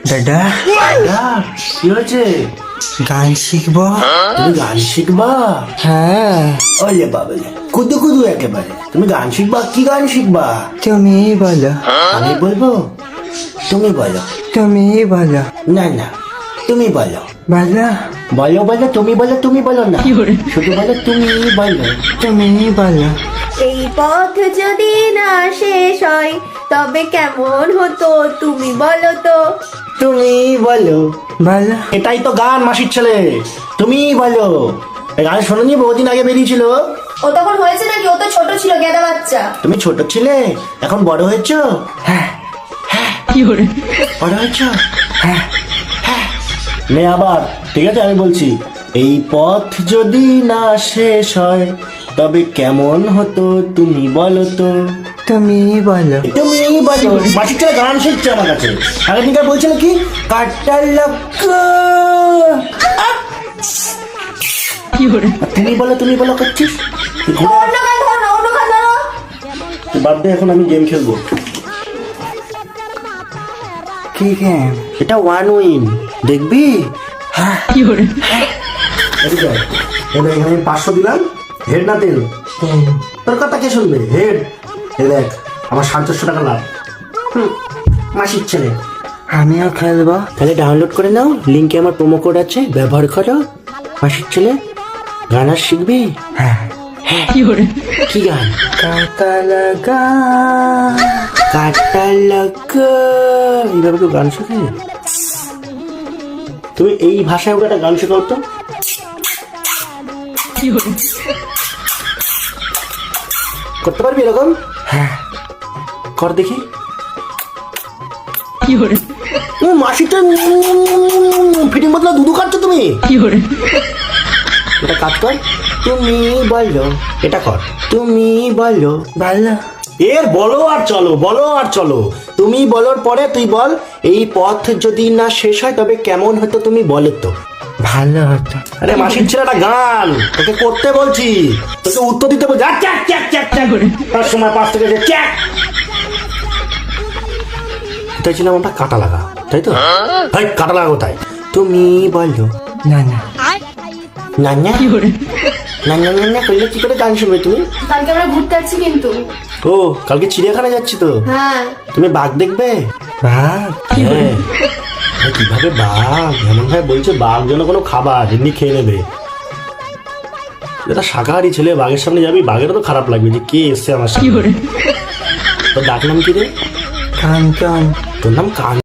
দাদা দাদা কি হয়েছে? গান শিখবো। তুমি গান শিখবা? হ্যাঁ, ওলে বাবা, কুদু কুদু একেবারে। তুমি গান শিখবা? কি গান শিখবা? তুমি বলো। আমি বলবো? তুমি বলো। তুমি বলো। না না, তুমি বলো। বলো। বলো বলো, তুমি বলো, তুমি বলো না, শুধু বলো তুমি বলো। তুমি বলো। এই পথ যদি না শেষ হয় তবে কেমন হতো তুমি বলো তো। তুমি বলো। বলো। এটাই তো গান, মাসির ছেলে। তুমি বলো। এই গান শোনোনি? বহুদিন আগে বেরিয়েছিল। ও তখন হয়েছে নাকি? ও তো ছোট ছিল, গেদা বাচ্চা। তুমি ছোট ছিলে, এখন বড় হয়েছো। হ্যাঁ হ্যাঁ, বড় হয়েছো। হ্যাঁ হ্যাঁ। নে আবার, ঠিক আছে আমি বলছি। এই পথ যদি না শেষ হয় তবে কেমন হতো তুমি বলো তো। তুমি বলো। তুমি বলো। মাসির ছেলে গান শিখছে আমার কাছে। আগের দিনকার বলছিল কি, কাটার লক্ষ্য। তুমি বলো, তুমি বলো করছিস। অন্য গান ধরো না, অন্য গান ধরো। বাদ দে, এখন আমি গেম খেলবো। কি গেম? এটা ওয়ান উইন, দেখবি? হ্যাঁ, এদিকে আয়। এবার এখানে 500 দিলাম। হেড না তেল? তোর কথা কে শুনবে? হেড। এ দেখ, আমার 700 টাকা লাভ। মাসির ছেলে। আমিও খেলবো। তাহলে ডাউনলোড করে নাও, লিঙ্কে আমার প্রোমো কোড আছে, ব্যবহার করো। মাসির ছেলে, গান আর শিখবি? হ্যাঁ। হ্যাঁ। কি গান? কাকা লাগা। কাটা লাগা। এইভাবে কেউ গান শেখে? তুমি এই ভাষায় ওটা একটা গান শেখাও তো। করতে পারবি এরকম? হ্যাঁ। কর দেখি। মাসিটা ফিটিং বদলা দুধু খাচ্ছ তুমি। এটা কাজ কর। তুমি বলো। এটা কর। তুমি বলো। বলো। এর বলো আর চলো, বলো আর চলো। তুমি বলোর পরে তুই বল, এই পথ যদি না শেষ হয় তবে কেমন হতো তুমি বলো তো। ভালো হতো। আরে মাসির ছেলেটা গান তোকে করতে বলছি, তোকে উত্তর দিতে বলছি। চ্যাক চ্যাক চ্যাক চ্যাক করে তার সময় 5 থেকে চ্যাক। তাই ছিলাম আমরা কাটা লাগা, তাই তো? ভাই কাটা লাগা কোথায়? তুমি বলো। না না। নান্না নান্না নান্না করলে কি করে গান শুনবে তুমি? কালকে আমরা ঘুরতে যাচ্ছি কিন্তু। ও, কালকে চিড়িয়াখানা যাচ্ছি তো। হ্যাঁ। তুমি বাঘ দেখবে? বাঘ? হ্যাঁ। কিভাবে বাঘ? এমন ভাবে বলছে বাঘ যেন কোনো খাবার, এমনি খেয়ে নেবে। এটা শাকাহারি ছেলে, বাঘের সামনে যাবি, বাঘেরও তো খারাপ লাগবে যে কে এসছে আমার সামনে। তোর ডাক নাম কি রে? কাঞ্চন। তোর নাম কান?